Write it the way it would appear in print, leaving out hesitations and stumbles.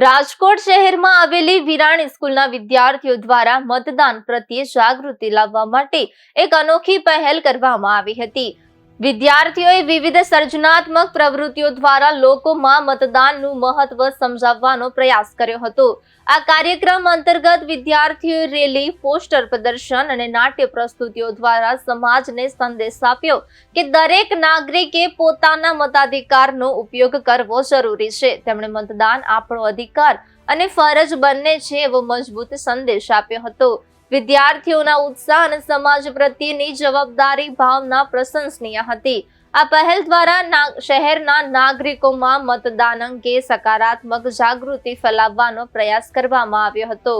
રાજકોટ શહેરમાં આવેલી વિરાણી સ્કૂલના વિદ્યાર્થીઓ દ્વારા મતદાન પ્રત્યે જાગૃતિ લાવવા માટે એક અનોખી પહેલ કરવામાં આવી હતી। વિદ્યાર્થીઓએ વિવિધ સર્જનાત્મક પ્રવૃત્તિઓ દ્વારા લોકોમાં મતદાનનું મહત્વ સમજાવવાનો પ્રયાસ કર્યો હતો। આ કાર્યક્રમ અંતર્ગત વિદ્યાર્થીઓએ રેલી, પોસ્ટર પ્રદર્શન અને નાટ્ય પ્રસ્તુતિઓ દ્વારા સમાજને સંદેશ આપ્યો કે દરેક નાગરિકે પોતાના મતાધિકારનો ઉપયોગ કરવો જરૂરી છે। તેમણે મતદાન આપણો અધિકાર અને ફરજ બંને છે એવો મજબૂત સંદેશ આપ્યો હતો। વિદ્યાર્થીઓના ઉત્સાહ અને સમાજ પ્રત્યેની જવાબદારી ભાવના પ્રશંસનીય હતી। આ પહેલ દ્વારા શહેરના નાગરિકોમાં મતદાન અંગે સકારાત્મક જાગૃતિ ફેલાવવાનો પ્રયાસ કરવામાં આવ્યો હતો।